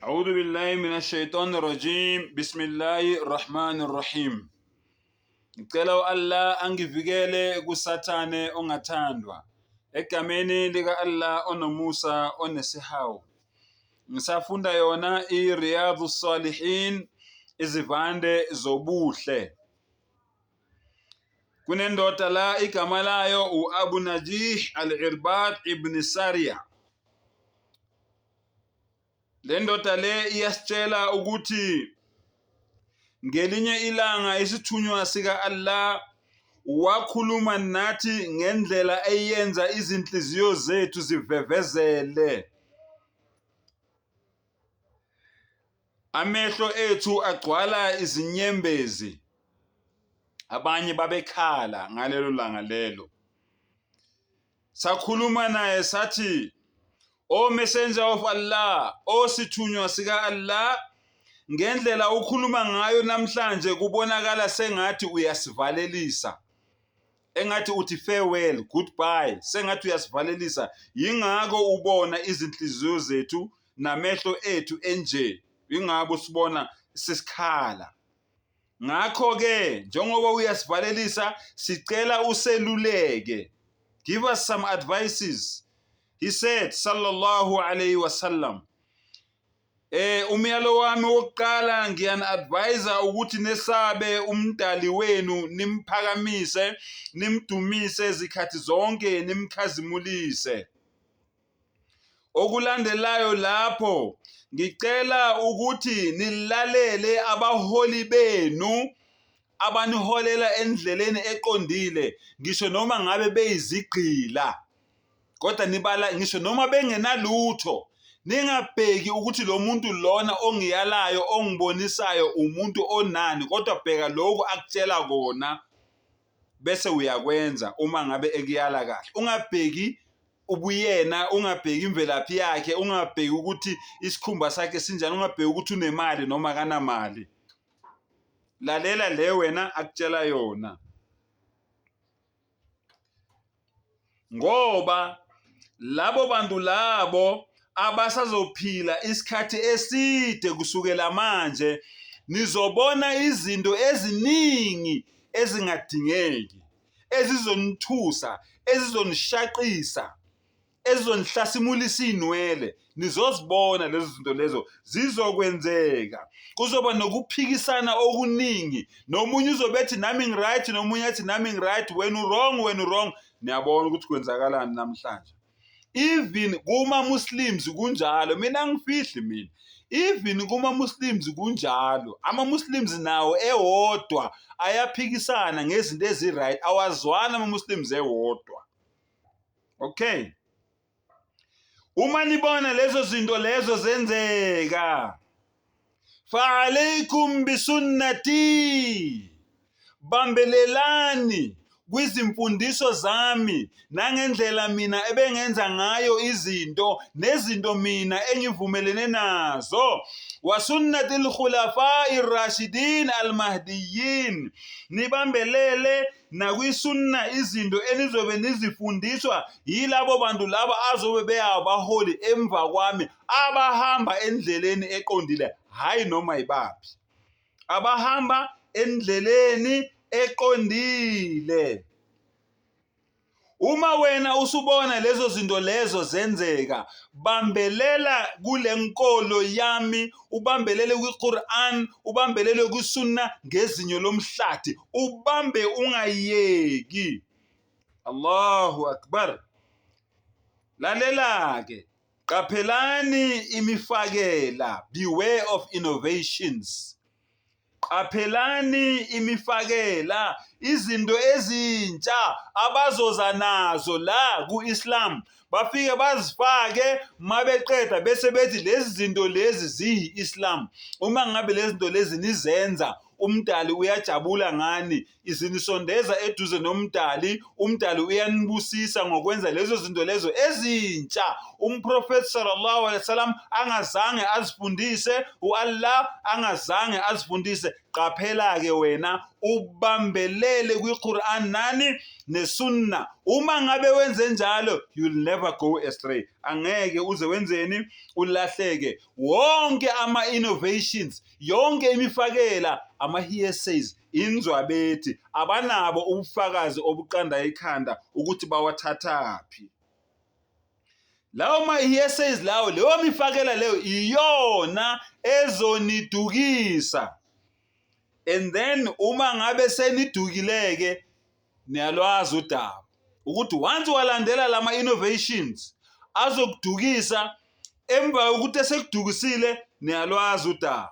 أعوذ بالله من الشيطان الرجيم بسم الله الرحمن الرحيم. Ngicela Allah angivikele kusathane ongathandwa egameni lika Allah onomusa onesihawu. Ngisafunda yona iRiyadhus Salihin, izivande zobuhle. Kunendoda la igama layo uAbu Najih al-Irbad ibn Sariya. Le ndoda le iyasitshela ukuthi ngelinye ilanga isithunywa sika Allah wakhuluma nathi ngendlela eyenza izinhliziyo zethu zivevezele, amehlo ethu agcwala izinyembezi. Abanye babekhala ngalelo langa lelo. Sakhuluma naye sathi, O Messenger of Allah, o sithunywa sika Allah, ngendlela ukhuluma ngayo namhlanje kubonakala sengathi uyasivalelisa, engathi uthi farewell, goodbye, sengathi uyasivalelisa. Yingako ubona izinhliziyo zethu namehlo ethu enje, yingako sibona sesikhala. Ngakho ke njengoba uyasivalelisa sicela useluleke, give us some advices. He said sallallahu alayhi wasallam, umyalo wami wokuqala ngiyani-advisa ukuthi nesabe umdali wenu, nimphakamise, nimdumise zikhathi zonke, nimkhazimulise. Okulandelayo lapho ngicela ukuthi nilalele abaholi benu abaniholela endleleni eqondile, ngisho noma ngabe beyizigqila, kodwa nibala ngisho noma bengenalutho. Ningabheki ukuthi lo muntu lona ongiyalayo ongibonisayo umuntu onani, kodwa bheka lokhu akutshela kona bese uyakwenza. Uma ngabe ekuyala kahle, ungabheki ubuyena, ungabheki imvelaphi yakhe, ungabheki ukuthi isikhumba sakhe sinjani, ungabheki ukuthi unemali noma kanamali. Lalela le wena akutshela yona, ngoba labo bantu labo abasazophila isikhathi eside kusukela manje, nizobona izinto eziningi ezingadingeki, ezizonithusa, ezizonishaqisa, ezizonihlasimulisa inwele. Nizozibona lezo zinto lezo zizokwenzeka. Kuzoba nokuphikisana okuningi, nomunye uzobethi nami ngiright, nomunye athi nami ngiright, wena wrong, wena wrong. Niyabona ukuthi kwenzakalani namhlanje. Even kuma-Muslims kunjalo, mina ngifihli mina. Even kuma-Muslims kunjalo. Ama-Muslims nawo ewodwa ayaphikisana ngezinto ezi-right, awazwana ama-Muslims ewodwa. Okay. Uma nibona lezo zinto lezo zenzeka, fa'alaykum bisunnati, bambelelani kwizimfundiso zami nangendlela mina ebengenza ngayo izinto, nezinto mina engivumelene nazo, wa sunnatil khulafa'ir rashidin al-mahdiyyin. Nibambelele nakwisunna, izinto enizobe nizifundiswa yilabo bantu laba azobe beyabaholi emva kwami, abahamba endleleni eqondile, hayi noma ibaphi, abahamba endleleni eqondile. Uma wena usubona lezo zinto lezo zenzeka, bambelela kule nkolo yami, ubambelele kwiQuran, ubambelele kwisunna ngezinyo lomhlathi, ubambe ungayeki. Allahu akbar. Lalela ke, qaphelani imifakela, beware of innovations. Qaphelani imifakela, izinto ezintsha abazoza nazo la ku-Islam, bafike bazifake mabeqeda bese bethi lezi zinto lezi ziyi-Islam. Uma ngabe lezi zinto lezi nizenza, umdali uyajabula ngani, izinisondeza eduze nomdali, umdali uyanibusisa ngokwenza lezo zinto lezo ezintsha umProfeti sallallahu alaihi wasallam angazange azifundise, uAllah angazange azifundise. Qaphela ke wena, ubambelele kwiQuran nani nesunna. Uma ngabe wenze njalo, you'll never go astray. Angeke uze wenzeni ulahleke. Wonke ama innovations, yonke imifakela, ama hearsays, inzwabethi, abanabo ubufakazi obuqanda ikhanda ukuthi bawathathaphi. Lawo ma hearsays lawo, leyo mifakela leyo iyona ezonidukisa. And then uma ngabe senidukileke niyalwazi udaba ukuthi once walandela lama innovations azokudukisa, emva ukuthi esekudukisile niyalwazi udaba.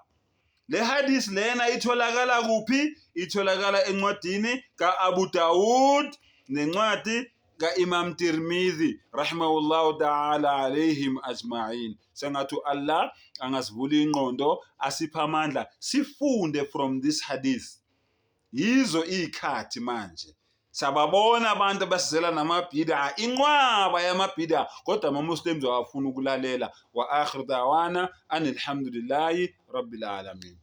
Le hadith lena itholakala kuphi? Itholakala encwadini ka-Abu Dawud nencwadi ka-Imam Tirmidhi rahimahullahu ta'ala alayhim ajma'in. Sengathi Allah angasivula ingqondo, asipha amandla sifunde from this hadith. Yizo ikhathi manje sababona abantu abasizela namabhida, inqwaba yamabhida, kodwa ama-Muslims awafuna ukulalela. Wa akhir da'wana anil hamdulillahi rabbil alamin.